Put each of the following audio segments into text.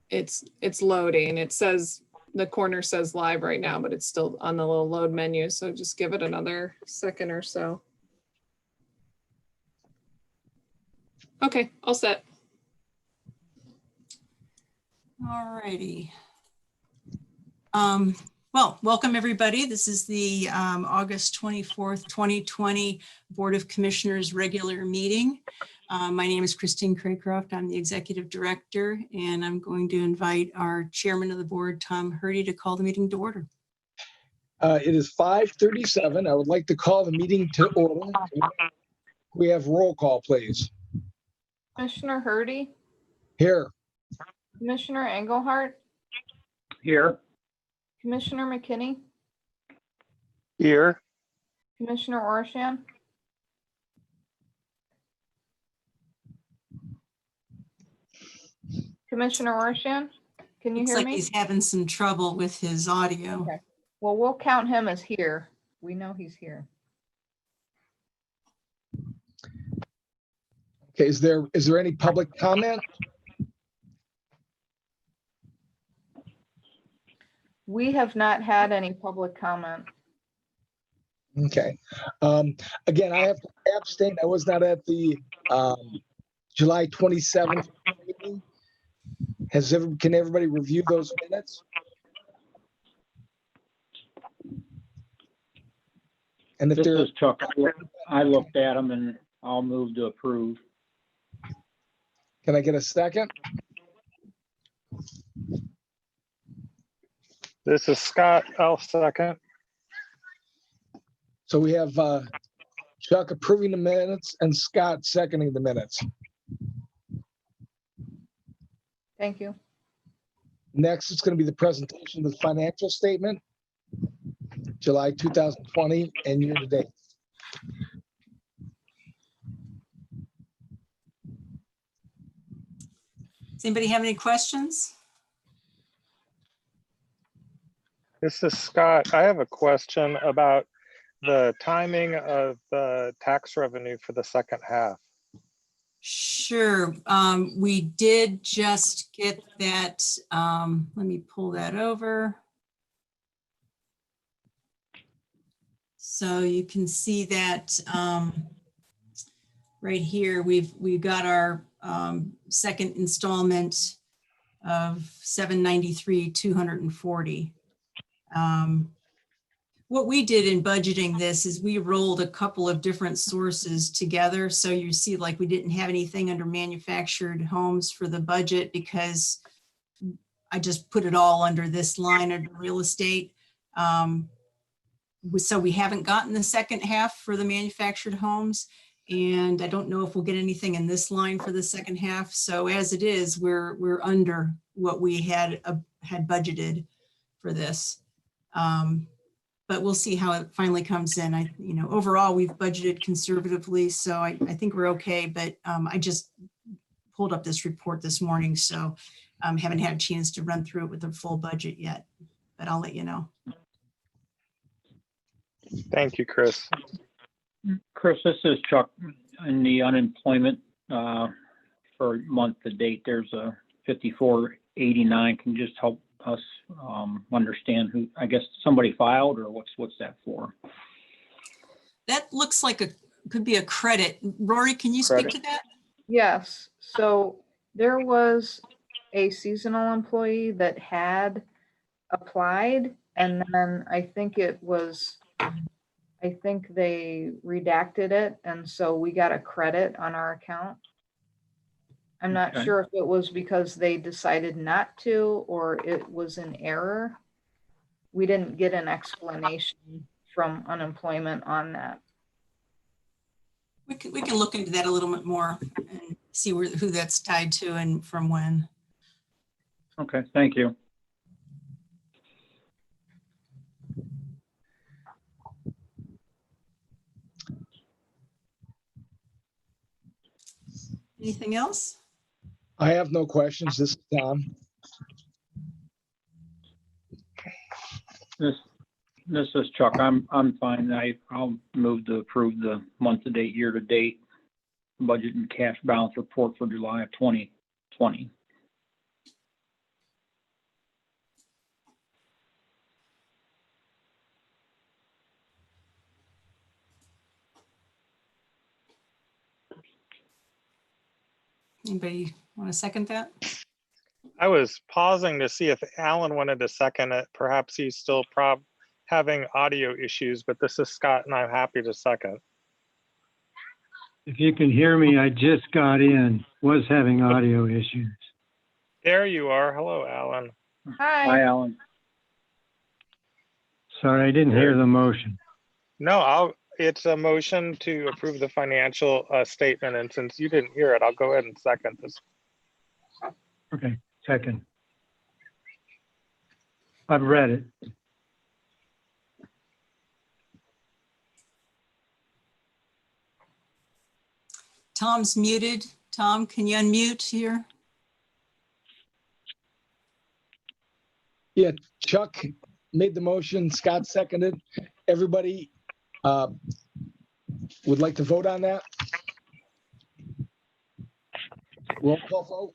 it's loading. It says, the corner says live right now, but it's still on the little load menu. So just give it another second or so. Okay, all set. All righty. Well, welcome everybody. This is the August 24th, 2020 Board of Commissioners regular meeting. My name is Christine Craycroft. I'm the Executive Director, and I'm going to invite our Chairman of the Board, Tom Hurdy, to call the meeting to order. It is 5:37. I would like to call the meeting to order. We have roll call, please. Commissioner Hurdy, Here. Commissioner Engelhardt, Here. Commissioner McKinney, Here. Commissioner Orshan, Commissioner Orshan, can you Looks hear like me? he's having some trouble with his audio. Okay. Well, we'll count him as here. We know he's here. Okay, is there any public comment? We have not had any public comment. Okay. Again, I have to abstain. I was not at the July 27th meeting. Can everybody review those minutes? And if This there, is Chuck. I looked at them and I'll move to approve. can I get a second? This is Scott. I'll second. So we have Chuck approving the minutes and Scott seconding the minutes. Thank you. Next, it's going to be the presentation of the financial statement, July 2020 and year to date. Does anybody have any questions? This is Scott. I have a question about the timing of the tax revenue for the second half. Sure. We did just get that. Let me pull that over. So you can see that right here, we've got our second installment of $793,240. What we did in budgeting this is we rolled a couple of different sources together. So you see, like, we didn't have anything under manufactured homes for the budget because I just put it all under this line of real estate. So we haven't gotten the second half for the manufactured homes. And I don't know if we'll get anything in this line for the second half. So as it is, we're under what we had budgeted for this. But we'll see how it finally comes in. Overall, we've budgeted conservatively, so I think we're okay. But I just pulled up this report this morning, so haven't had a chance to run through it with the full budget yet. But I'll let you know. Thank you, Chris. Chris, this is Chuck. In the unemployment for month to date, there's a 5489. Can you just help us understand who, I guess somebody filed, or what's that for? That looks like could be a credit. Rory, can you speak to that? Yes. So there was a seasonal employee that had applied, and then I think they redacted it, and so we got a credit on our account. I'm not Okay. sure if it was because they decided not to, or it was an error. We didn't get an explanation from unemployment on that. We can look into that a little bit more and see who that's tied to and from when. Okay, thank you. Anything else? I have no questions. This is Tom. This is Chuck. I'm fine. I'll move to approve the month to date, year to date budget and cash balance report for July of 2020. Anybody want to second that? I was pausing to see if Alan wanted to second it. Perhaps he's still having audio issues, but this is Scott and I'm happy to second. If you can hear me, I just got in, was having audio issues. There you are. Hello, Alan. Hi, Hi, Alan. Sorry, I didn't hear the motion. No, it's a motion to approve the financial statement. And since you didn't hear it, I'll go ahead and second this. Okay, second. I've read it. Tom's muted. Tom, can you unmute here? Yeah, Chuck made the motion, Scott seconded. Everybody would like to vote on that? Roll call vote?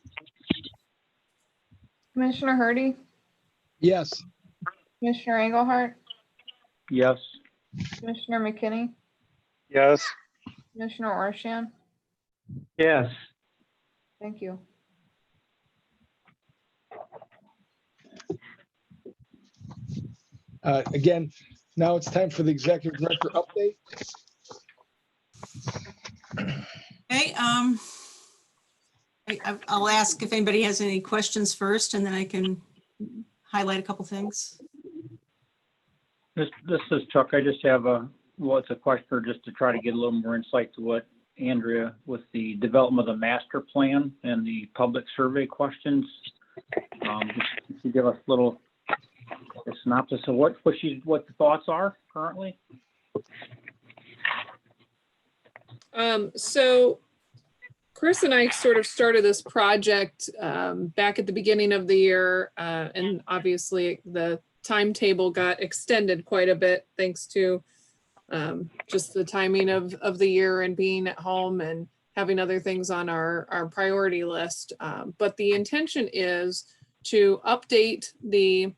Commissioner Hardy, Yes. Commissioner Engelhardt, Yes. Commissioner McKinney, Yes. Commissioner Orshan. Yes. Thank you. Again, now it's time for the executive director update. Okay, I'll ask if anybody has any questions first, and then I can highlight a couple things. This is Chuck. I just have it's a question just to try to get a little more insight to what Andrea, with the development of the master plan and the public survey questions. Just to give us a little synopsis of what the thoughts are currently. So Chris and I sort of started this project back at the beginning of the year, and obviously the timetable got extended quite a bit thanks to just the timing of the year and being at home and having other things on our priority list. But the intention is to update the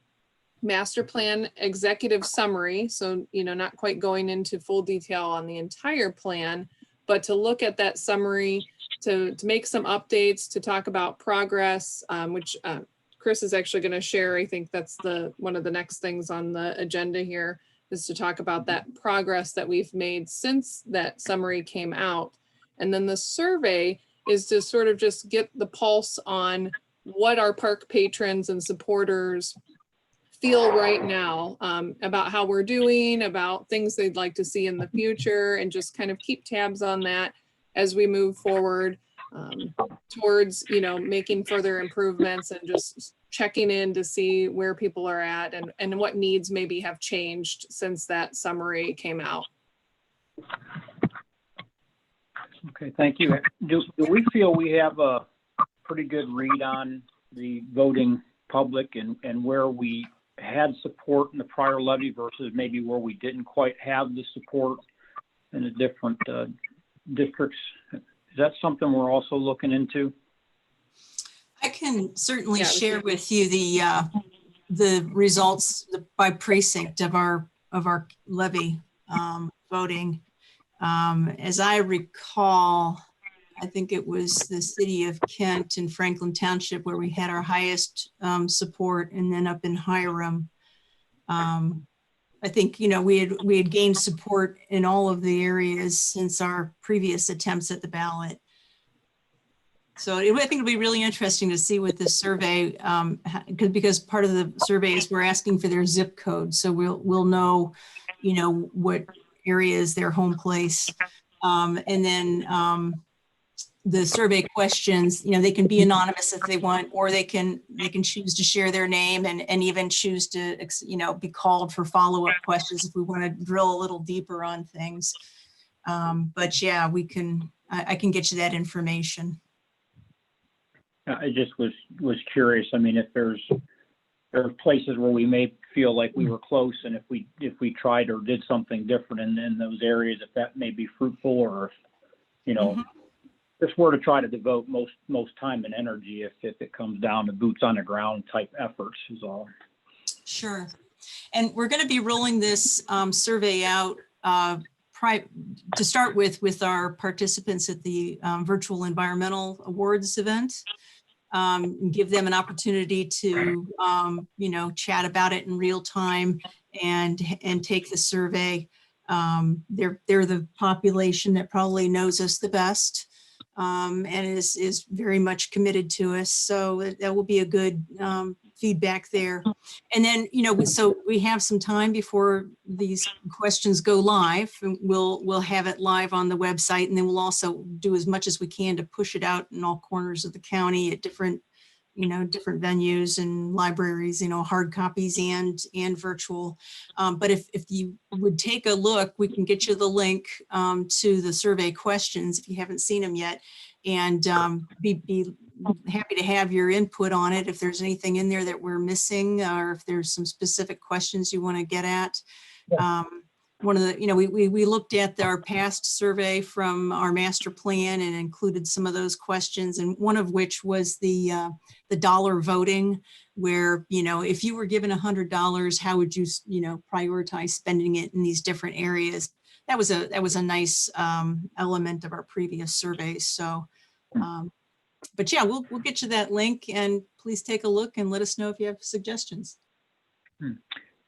master plan executive summary. So, not quite going into full detail on the entire plan, but to look at that summary, to make some updates, to talk about progress, which Chris is actually going to share. I think that's one of the next things on the agenda here, is to talk about that progress that we've made since that summary came out. And then the survey is to sort of just get the pulse on what our park patrons and supporters feel right now, about how we're doing, about things they'd like to see in the future, and just kind of keep tabs on that as we move forward towards, making further improvements and just checking in to see where people are at and what needs maybe have changed since that summary came out. Okay, thank you. Do we feel we have a pretty good read on the voting public and where we had support in the prior levy versus maybe where we didn't quite have the support in the different districts? Is that something we're also looking into? I can certainly Yeah, share with you the results by precinct of our levy voting. As I recall, I think it was the city of Kent and Franklin Township where we had our highest support, and then up in Hiram. I think, we had gained support in all of the areas since our previous attempts at the ballot. So I think it'll be really interesting to see what this survey, because part of the survey is we're asking for their zip code. So we'll know, what area is their home place. And then the survey questions, they can be anonymous if they want, or they can choose to share their name and even choose to, be called for follow-up questions if we want to drill a little deeper on things. But yeah, I can get you that information. I just was curious. I mean, if there are places where we may feel like we were close, and if we tried or did something different in those areas, if that may be fruitful, or if, just were to try to devote most time and energy if it comes down to boots on the ground type efforts is all. Sure. And we're going to be rolling this survey out to start with our participants at the Virtual Environmental Awards event. Give them an opportunity to, chat about it in real time and take the survey. They're the population that probably knows us the best, and is very much committed to us. So that will be a good feedback there. And then, so we have some time before these questions go live, and we'll have it live on the website. And then we'll also do as much as we can to push it out in all corners of the county at different venues and libraries, hard copies and virtual. But if you would take a look, we can get you the link to the survey questions if you haven't seen them yet, and be happy to have your input on it. If there's anything in there that we're missing, or if there's some specific questions you want to get at. One of the, we looked at our past survey from our master plan and included some of those questions, and one of which was the dollar voting, where, if you were given $100, how would you, prioritize spending it in these different areas? That was a nice element of our previous surveys. So, but yeah, we'll get you that link, and please take a look and let us know if you have suggestions.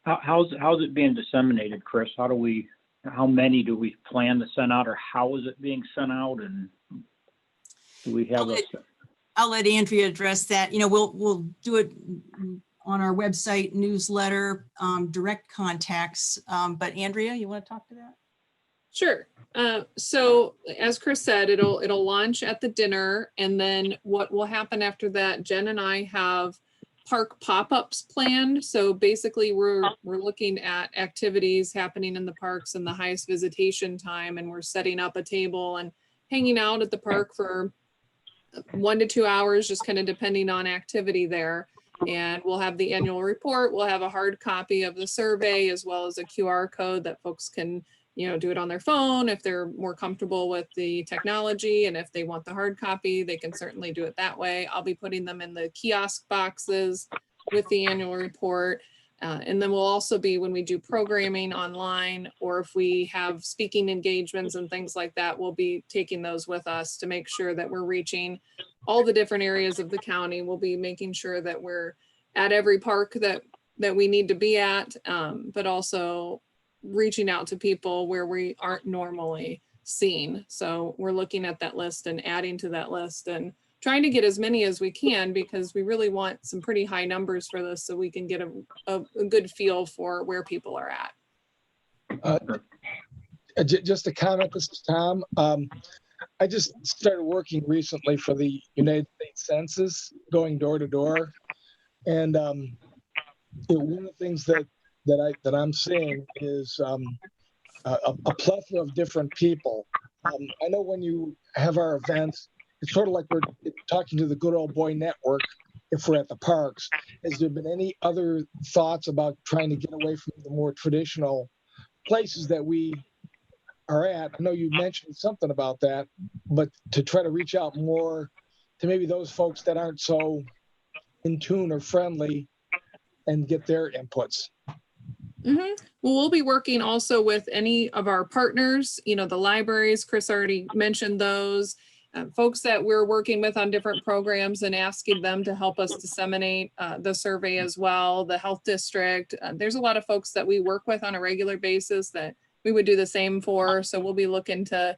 How's it being disseminated, Chris? How many do we plan to send out, or how is it being sent out? And do we have I'll let Andrea address that. We'll do it on our website, newsletter, direct contacts. But Andrea, you want to talk to that? Sure. So as Chris said, it'll launch at the dinner, and then what will happen after that, Jen and I have park pop-ups planned. So basically we're looking at activities happening in the parks in the highest visitation time, and we're setting up a table and hanging out at the park for 1 to 2 hours, just kind of depending on activity there. And we'll have the annual report. We'll have a hard copy of the survey, as well as a QR code that folks can do it on their phone if they're more comfortable with the technology. And if they want the hard copy, they can certainly do it that way. I'll be putting them in the kiosk boxes with the annual report. And then we'll also be, when we do programming online, or if we have speaking engagements and things like that, we'll be taking those with us to make sure that we're reaching all the different areas of the county. We'll be making sure that we're at every park that we need to be at, but also reaching out to people where we aren't normally seen. So we're looking at that list and adding to that list and trying to get as many as we can, because we really want some pretty high numbers for this, so we can get a good feel for where people are at. Just a comment, this is Tom. I just started working recently for the United States Census, going door to door. And one of the things that I'm seeing is a plethora of different people. I know when you have our events, it's sort of like we're talking to the good old boy network if we're at the parks. Has there been any other thoughts about trying to get away from the more traditional places that we are at? I know you mentioned something about that, but to try to reach out more to maybe those folks that aren't so in tune or friendly and get their inputs. Well, we'll be working also with any of our partners, the libraries. Chris already mentioned those. Folks that we're working with on different programs, and asking them to help us disseminate the survey as well. The health district, there's a lot of folks that we work with on a regular basis that we would do the same for. So we'll be looking to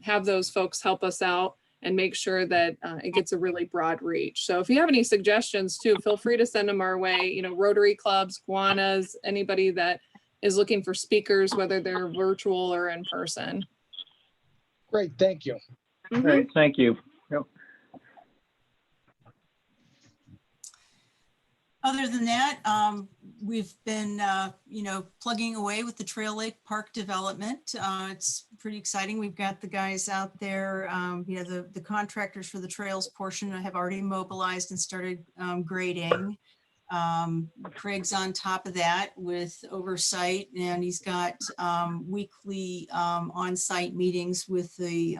have those folks help us out and make sure that it gets a really broad reach. So if you have any suggestions too, feel free to send them our way. Rotary clubs, Kiwanis, anybody that is looking for speakers, whether they're virtual or in person. Great, thank you. Great, thank you. Yep. Other than that, we've been, plugging away with the Trail Lake Park development. It's pretty exciting. We've got the guys out there, the contractors for the trails portion have already mobilized and started grading. Craig's on top of that with oversight, and he's got weekly on-site meetings with the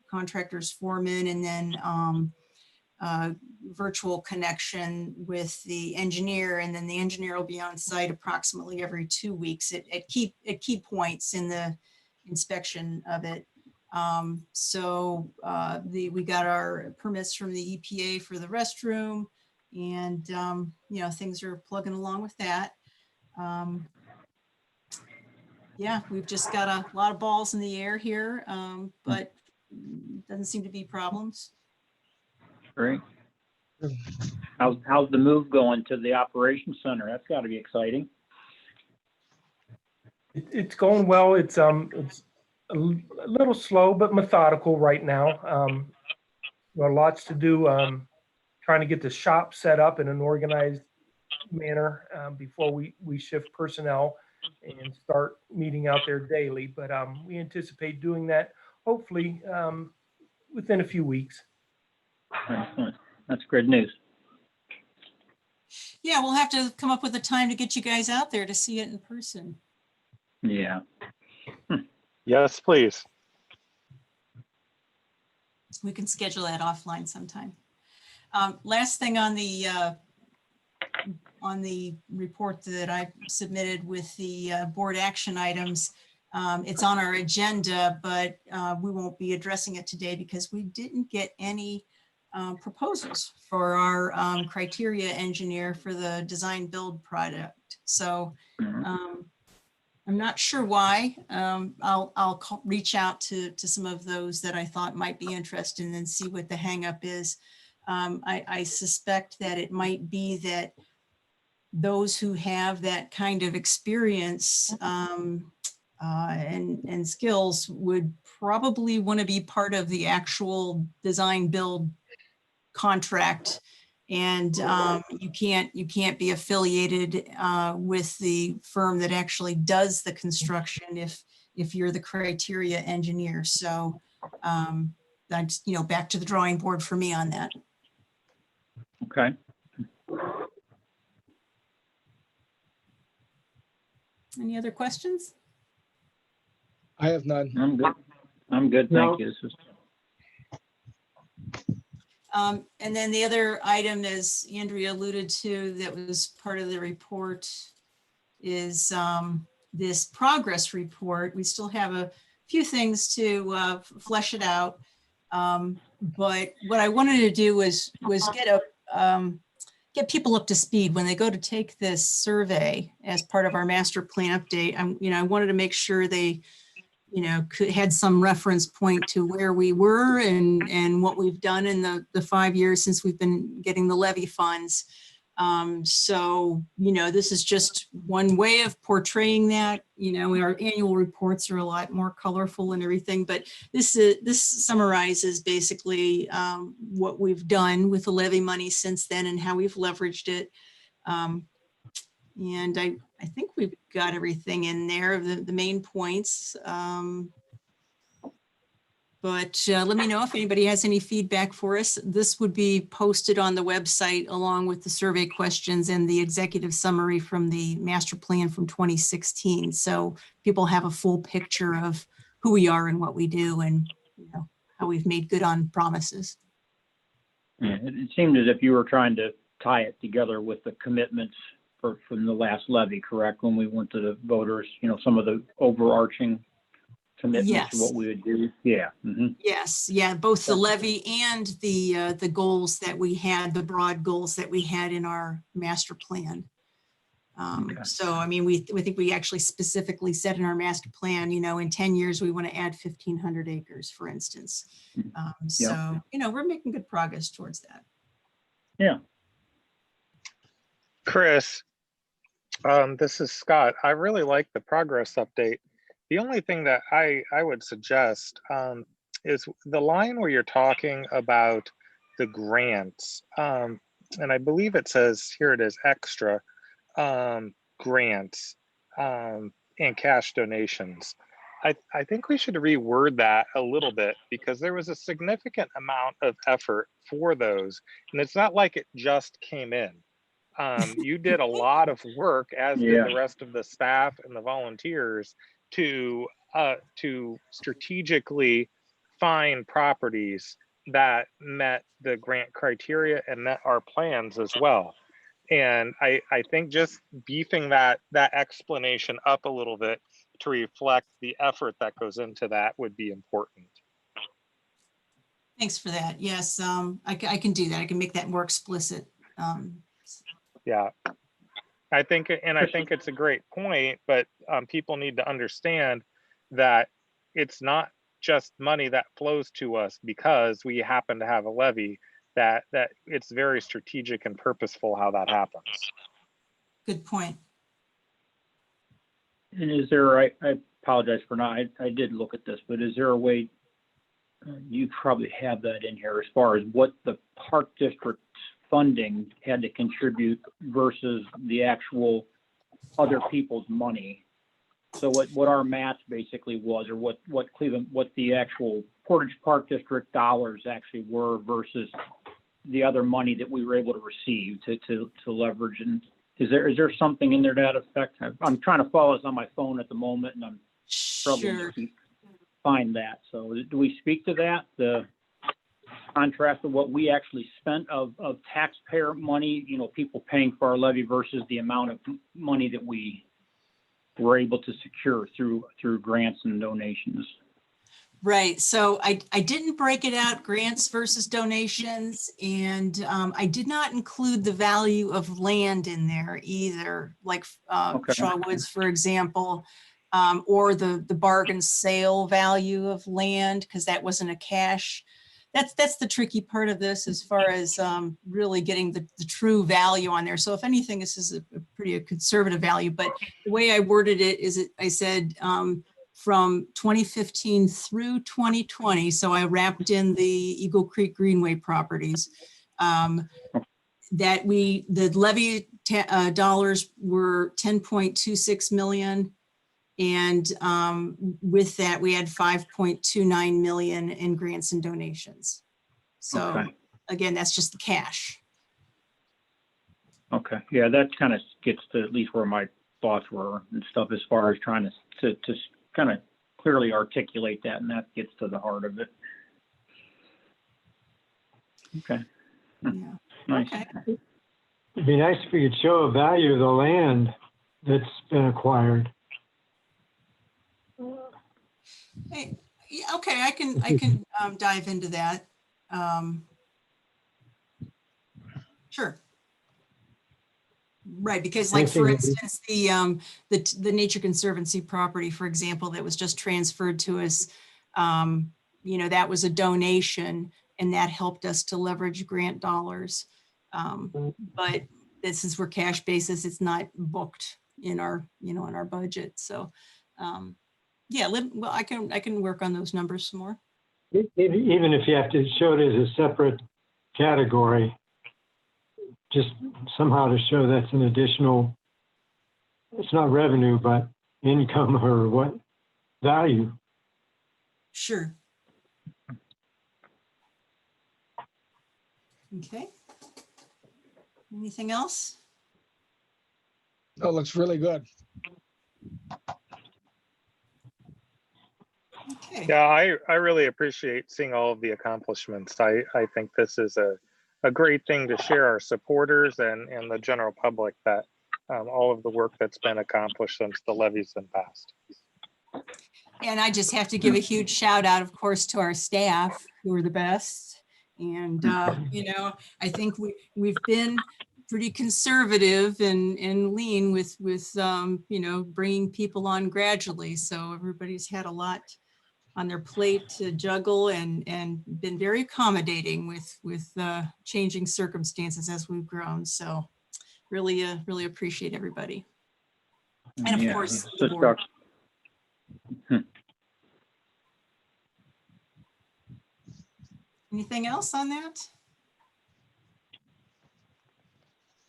contractors foreman, and then virtual connection with the engineer, and then the engineer will be on site approximately every 2 weeks at key points in the inspection of it. We got our permits from the EPA for the restroom, and things are plugging along with that. Yeah, we've just got a lot of balls in the air here, but doesn't seem to be problems. Great. How's the move going to the operations center? That's got to be exciting. It's going well. It's a little slow but methodical right now. Lots to do. Trying to get the shop set up in an organized manner before we shift personnel and start meeting out there daily. But we anticipate doing that hopefully within a few weeks. Excellent. That's great news. Yeah, we'll have to come up with a time to get you guys out there to see it in person. Yeah. Yes, please. We can schedule that offline sometime. Last thing on the report that I submitted with the board action items, it's on our agenda, but we won't be addressing it today because we didn't get any proposals for our criteria engineer for the design build product. So I'm not sure why. I'll reach out to some of those that I thought might be interested and then see what the hang up is. I suspect that it might be that those who have that kind of experience and skills would probably want to be part of the actual design build contract. And you can't be affiliated with the firm that actually does the construction if you're the criteria engineer. So that's, back to the drawing board for me on that. Okay. Any other questions? I have none. I'm good. I'm good. No. Thank you. This is And then the other item, as Andrea alluded to, that was part of the report is this progress report. We still have a few things to flesh it out. But what I wanted to do was get people up to speed when they go to take this survey as part of our master plan update. I wanted to make sure they had some reference point to where we were and what we've done in the 5 years since we've been getting the levy funds. So, this is just one way of portraying that. Our annual reports are a lot more colorful and everything, but this summarizes basically what we've done with the levy money since then and how we've leveraged it. And I think we've got everything in there, the main points. But let me know if anybody has any feedback for us. This would be posted on the website along with the survey questions and the executive summary from the master plan from 2016. So people have a full picture of who we are and what we do and how we've made good on promises. Yeah, it seemed as if you were trying to tie it together with the commitments from the last levy, correct? When we went to the voters, some of the overarching commitments Yes. to what we would do. Yeah. Mm-hmm. Yes, yeah, both the levy and the goals that we had, the broad goals that we had in our master plan. Okay. So, we think we actually specifically said in our master plan, in 10 years, we want to add 1,500 acres, for instance. So, we're making good progress towards that. Yeah. Chris, this is Scott. I really like the progress update. The only thing that I would suggest is the line where you're talking about the grants. And I believe it says, here it is, extra grants and cash donations. I think we should reword that a little bit because there was a significant amount of effort for those. And it's not like it just came in. You did a lot of work, as did the rest of the staff and the volunteers, to strategically find properties that met the grant criteria and met our plans as well. And I think just beefing that explanation up a little bit, to reflect the effort that goes into that would be important. Thanks for that. Yes, I can do that. I can make that more explicit. Yeah. I think it's a great point, but people need to understand that it's not just money that flows to us because we happen to have a levy, that it's very strategic and purposeful how that happens. Good point. And is there, I apologize for not, I did look at this, but is there a way, you probably have that in here as far as what the park district funding had to contribute versus the actual other people's money? So what our match basically was, or what the actual Portage Park District dollars actually were versus the other money that we were able to receive to leverage. And is there something in there to that effect? I'm trying to follow this on my phone at the moment, and I'm struggling Sure. to find that. So do we speak to that? The contrast of what we actually spent of taxpayer money, people paying for our levy versus the amount of money that we were able to secure through grants and donations. Right. So I didn't break it out, grants versus donations, and I did not include the value of land in there either, like Okay. Shaw Woods, for example, or the bargain sale value of land, because that wasn't a cash. That's the tricky part of this as far as really getting the true value on there. So if anything, this is a pretty conservative value, but the way I worded it is I said from 2015 through 2020. So I wrapped in the Eagle Creek Greenway properties. That the levy dollars were 10.26 million. And with that, we had 5.29 million in grants and donations. So Okay. again, that's just the cash. Okay, yeah, that kind of gets to at least where my thoughts were and stuff as far as trying to kind of clearly articulate that, and that gets to the heart of it. Okay, Yeah. nice. Okay. It'd be nice if we could show a value of the land that's been acquired. Hey, yeah, okay, I can dive into that. Sure. Right, because like, for Thank you. instance, the Nature Conservancy property, for example, that was just transferred to us, that was a donation, and that helped us to leverage grant dollars. But this is where cash basis, it's not booked in our, in our budget. So, yeah, well, I can work on those numbers some more. Even if you have to show it as a separate category, just somehow to show that's an additional, it's not revenue, but income or what value. Sure. Okay. Anything else? Oh, it looks really good. Okay. Yeah, I really appreciate seeing all of the accomplishments. I think this is a great thing to share our supporters and the general public that all of the work that's been accomplished since the levy's been passed. And I just have to give a huge shout out, of course, to our staff who are the best. And, I think we've been pretty conservative and lean with bringing people on gradually. So everybody's had a lot on their plate to juggle and been very accommodating with changing circumstances as we've grown. So really appreciate everybody. And of Yeah, course, it's the just board. Anything else on that?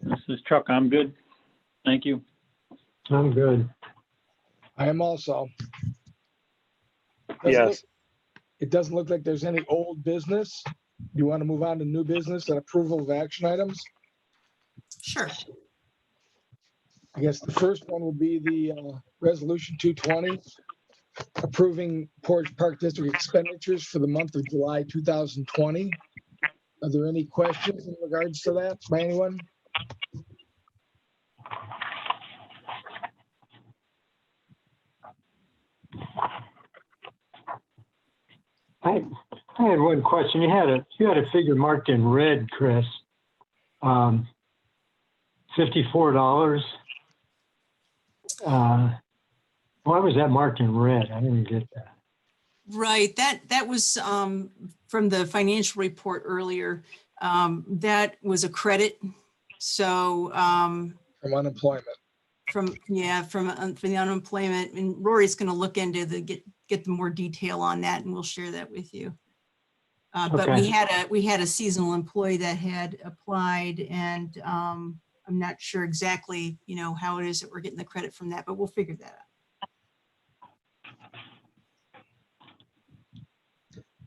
This is Chuck. I'm good. Thank you. I'm good. I am also. Yes. It doesn't look like there's any old business. You want to move on to new business and approval of action items? Sure. I guess the first one will be the resolution 220, approving Portage Park District expenditures for the month of July 2020. Are there any questions in regards to that by anyone? I had one question. You had a figure marked in red, Chris. $54. Why was that marked in red? I didn't get that. Right, that was from the financial report earlier. That was a credit. So From unemployment. from the unemployment, and Rory's going to look into get the more detail on that, and we'll share that with you. But Okay. we had a seasonal employee that had applied, and I'm not sure exactly, how it is that we're getting the credit from that, but we'll figure that out.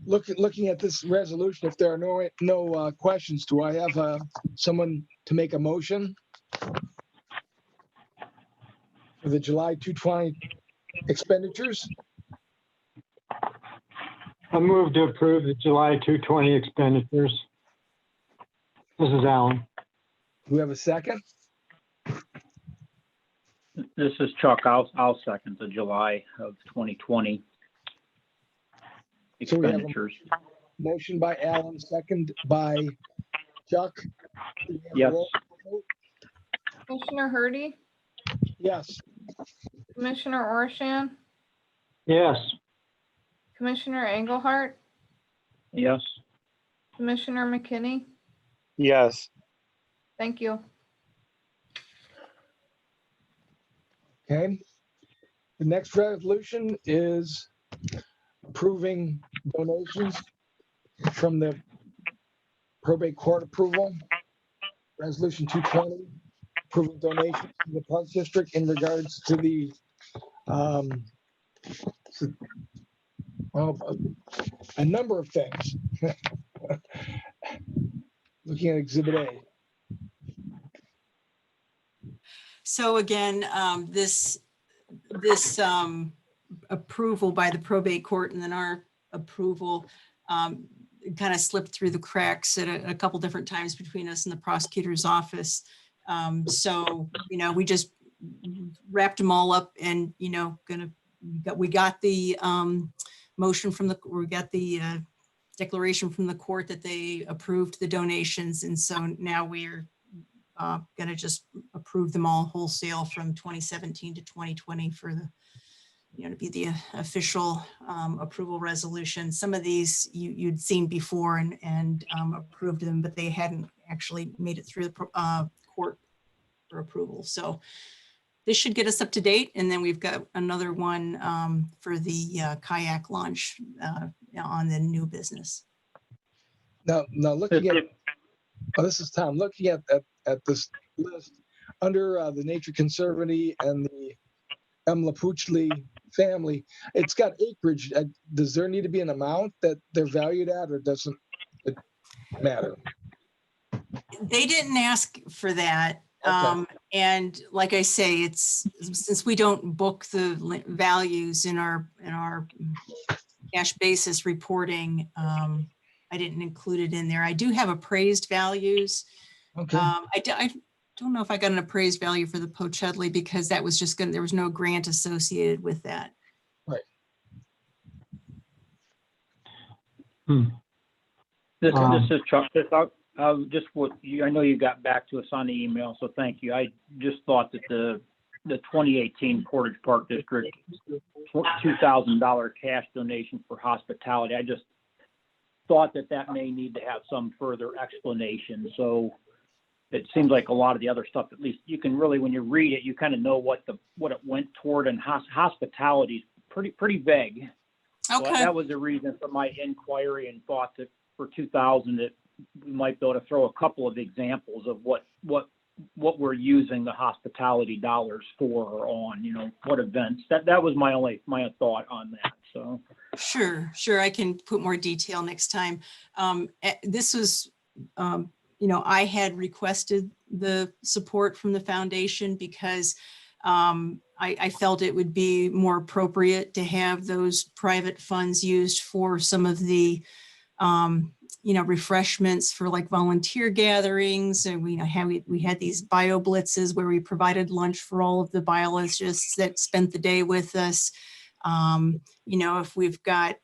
Looking at this resolution, if there are no questions, do I have someone to make a motion for the July 2020 expenditures? I move to approve the July 220 expenditures. This is Alan. Do we have a second? This is Chuck. I'll second the July of 2020 So we have a- expenditures. Motion by Alan, second by Chuck. Do we have a Yes. roll call vote? Commissioner Hardy, Yes. Commissioner Orshan, Yes. Commissioner Engelhardt, Yes. Commissioner McKinney. Yes. Thank you. Okay. The next resolution is approving donations from the probate court approval. Resolution 220, approving donations to the Park District in regards to the a number of things. Looking at Exhibit A. So again, this approval by the probate court and then our approval kind of slipped through the cracks at a couple different times between us and the prosecutor's office. So, we just wrapped them all up and, we got the motion we got the declaration from the court that they approved the donations. And so now we're going to just approve them all wholesale from 2017 to 2020 for the, to be the official approval resolution. Some of these you'd seen before and approved them, but they hadn't actually made it through the court for approval. So this should get us up to date. And then we've got another one for the kayak launch on the new business. Now looking at, this is Tom, looking at this list, under the Nature Conservancy and the M. Lapucci family, it's got acreage. Does there need to be an amount that they're valued at, or doesn't it matter? They didn't ask for that. Okay. And like I say, it's since we don't book the values in our cash basis reporting, I didn't include it in there. I do have appraised values. Okay. I don't know if I got an appraised value for the Pochedley because that was just there was no grant associated with that. Right. This is Chuck. Just what I know you got back to us on the email, so thank you. I just thought that the 2018 Portage Park District $2,000 cash donation for hospitality, I just thought that may need to have some further explanation. So it seems like a lot of the other stuff, at least you can really, when you read it, you kind of know what it went toward, and hospitality is pretty vague. Okay. So that was the reason for my inquiry, and thought that for 2000 that we might be able to throw a couple of examples of what we're using the hospitality dollars for or on, what events. That was my thought on that. So Sure. I can put more detail next time. This was, I had requested the support from the foundation because I felt it would be more appropriate to have those private funds used for some of the, refreshments for like volunteer gatherings. And we had these bio blitzes where we provided lunch for all of the biologists that spent the day with us. You know, if we've got,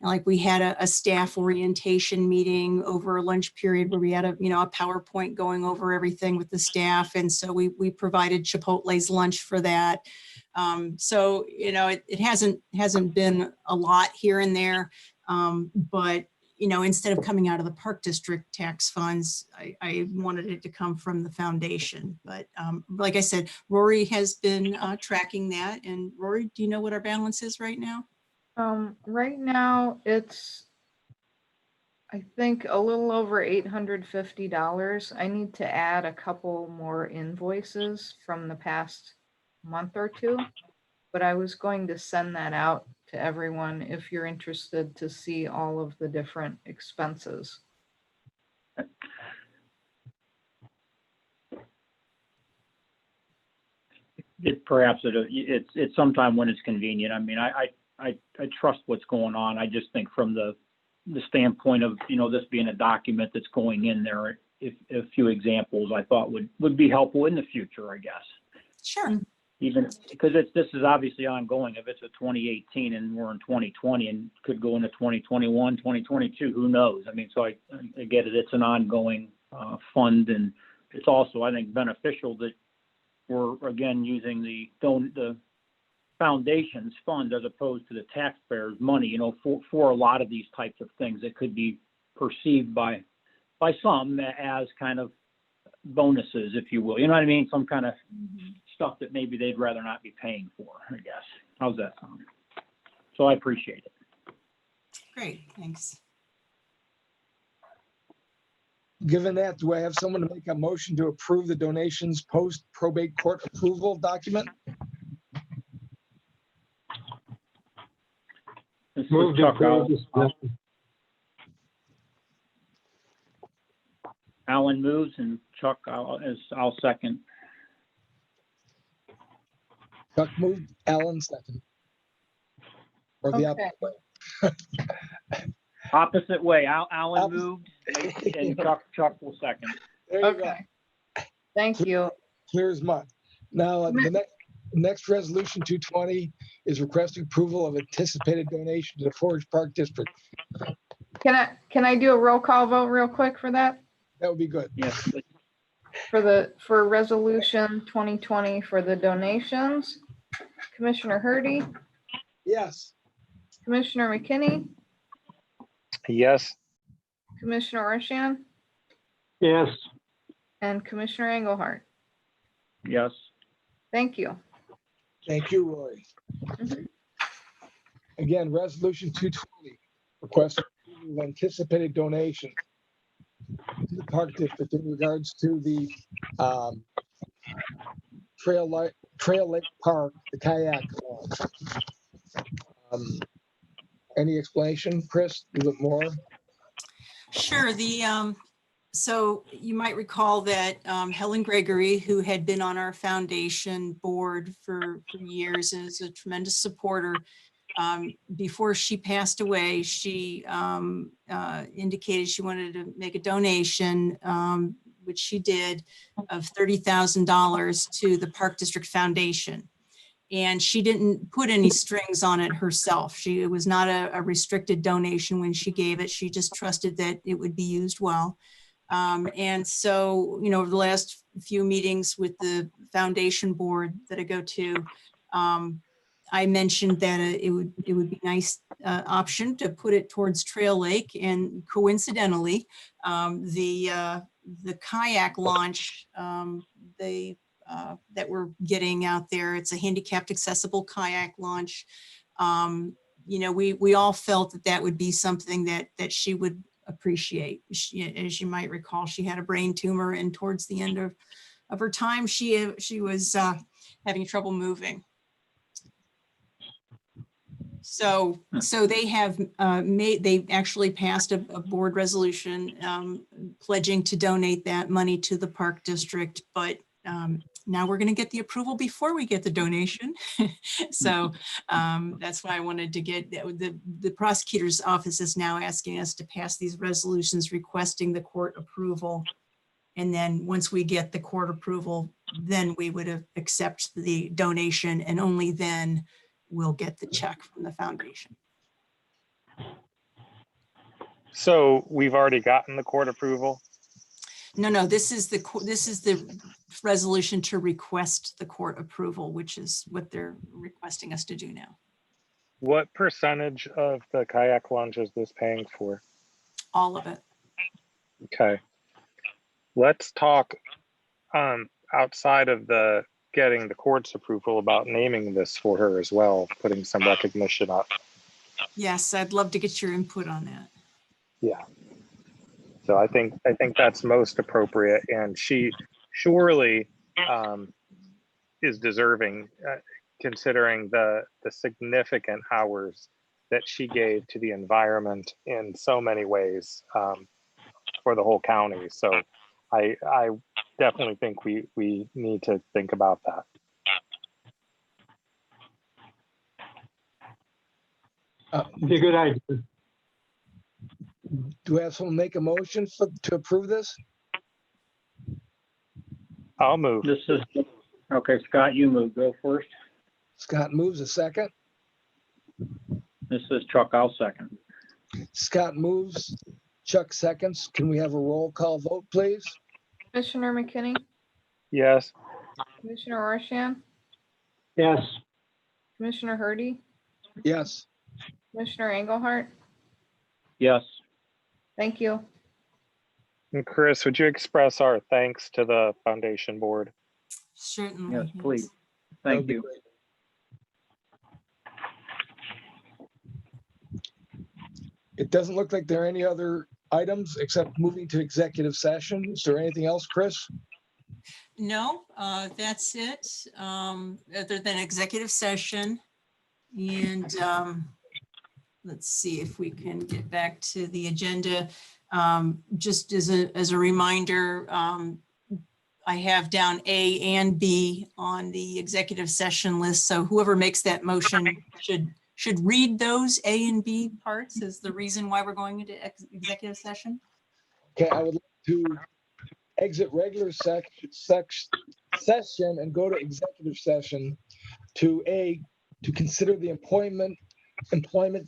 like we had a staff orientation meeting over a lunch period where we had a, you know, a PowerPoint going over everything with the staff. And so we provided Chipotle's lunch for that. So, you know, it hasn't been a lot here and there. But, you know, instead of coming out of the Park District tax funds, I wanted it to come from the foundation. But like I said, Rory has been tracking that. And Rory, do you know what our balance is right now? Right now it's, I think, a little over $850. I need to add a couple more invoices from the past month or two, but I was going to send that out to everyone if you're interested to see all of the different expenses. It's sometime when it's convenient. I mean, I trust what's going on. I just think from the standpoint of, you know, this being a document that's going in there, if a few examples I thought would be helpful in the future, I guess. Sure. Even because this is obviously ongoing. If it's a 2018 and we're in 2020 and could go into 2021, 2022, who knows? I mean, so I get it. It's an ongoing fund, and it's also, I think, beneficial that we're again using the foundation's fund as opposed to the taxpayers' money. You know, for a lot of these types of things that could be perceived by some as kind of bonuses, if you will. You know what I mean? Some kind of stuff that maybe they'd rather not be paying for, I guess. How's that sound? So I appreciate it. Great, thanks. Given that, do I have someone to make a motion to approve the donations post probate court approval document? This is Move to Chuck. approve this. Alan moves and Chuck, I'll second. Chuck moved, Alan second. Or the Okay. Opposite way. Alan Opposite. moved and Chuck will second. There you go. Okay. Thank you. Clear as mud. Now, the next resolution 220 is requesting approval of anticipated donation to the Forge Park District. Can I do a roll call vote real quick for that? That would be good. Yes, please. For resolution 2020 for the donations, Commissioner Hurdy, Yes. Commissioner McKinney, Yes. Commissioner Orshan, Yes, and Commissioner Engelhardt. Yes. Thank you. Thank you, Rory. Mhm. Again, resolution 220, request approval of anticipated donation to the Park District in regards to the Trail Lake Park, the kayak launch. Any explanation, Chris? A little bit more? Sure. So you might recall that Helen Gregory, who had been on our foundation board for years and is a tremendous supporter, before she passed away, she indicated she wanted to make a donation, which she did, of $30,000 to the Park District Foundation. And she didn't put any strings on it herself. It was not a restricted donation when she gave it. She just trusted that it would be used well. And so, you know, over the last few meetings with the foundation board that I go to, I mentioned that it would be a nice option to put it towards Trail Lake. And coincidentally, the kayak launch, that we're getting out there, it's a handicapped accessible kayak launch. You know, we all felt that would be something that she would appreciate. As you might recall, she had a brain tumor, and towards the end of her time, she was having trouble moving. So they have they actually passed a board resolution pledging to donate that money to the Park District, but now we're going to get the approval before we get the donation. So that's why I wanted to get the prosecutor's office is now asking us to pass these resolutions requesting the court approval. And then once we get the court approval, then we would accept the donation, and only then we'll get the check from the foundation. So we've already gotten the court approval. No, this is the resolution to request the court approval, which is what they're requesting us to do now. What percentage of the kayak launch is this paying for? All of it. Okay. Let's talk outside of the getting the court's approval about naming this for her as well, putting some recognition up. Yes, I'd love to get your input on that. Yeah. So I think that's most appropriate, and she surely is deserving, considering the significant hours that she gave to the environment in so many ways for the whole county. So I definitely think we need to think about that. Be a good idea. Do we have someone make a motion to approve this? I'll move. This is, okay, Scott, you move, go first. Scott moves a second. This is Chuck, I'll second. Scott moves, Chuck seconds. Can we have a roll call vote, please? Commissioner McKinney, Yes. Commissioner Roshan, Yes, Commissioner Herdy, Yes. Commissioner Engelhardt. Yes, Thank you. And Chris, would you express our thanks to the foundation board? Certainly. yes, please. That would Thank be you. great. It doesn't look like there are any other items except moving to executive session. Is there anything else, Chris? No, that's it, other than executive session. And let's see if we can get back to the agenda. Just as a reminder, I have down A and B on the executive session list. So whoever makes that motion should read those A and B parts as the reason why we're going into executive session. Okay, I would like to exit regular session and go to executive session to consider the employment,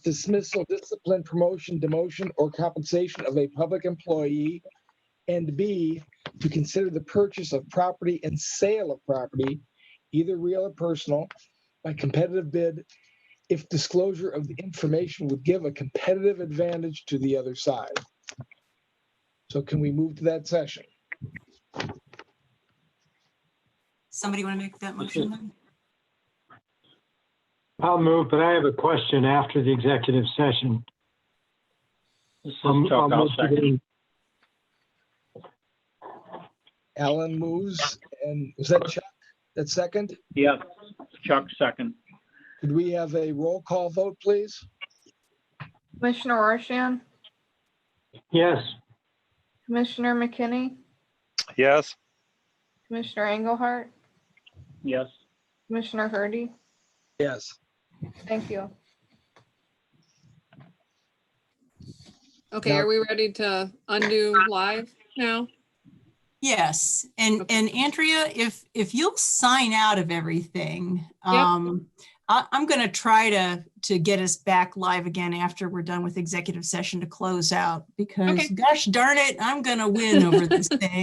dismissal, discipline, promotion, demotion, or compensation of a public employee, and B, to consider the purchase of property and sale of property, either real or personal, by competitive bid, if disclosure of the information would give a competitive advantage to the other side. So can we move to that session? Somebody want to make that motion then? I'll move, but I have a question after the executive session. This is Chuck, I'll move to second. Alan moves, and was that Chuck that second? Yes, Chuck, second. Could we have a roll call vote, please? Commissioner Roshan, Yes, Commissioner McKinney, Yes. Commissioner Engelhardt, Yes, Commissioner Herdy. Yes. Thank you. Okay, Now- are we ready to undo live now? Yes, and Andrea, if you'll sign out of everything, I'm going to try to get us back live again after we're done with executive session to close out, because Okay. gosh darn it, I'm going to win over this thing.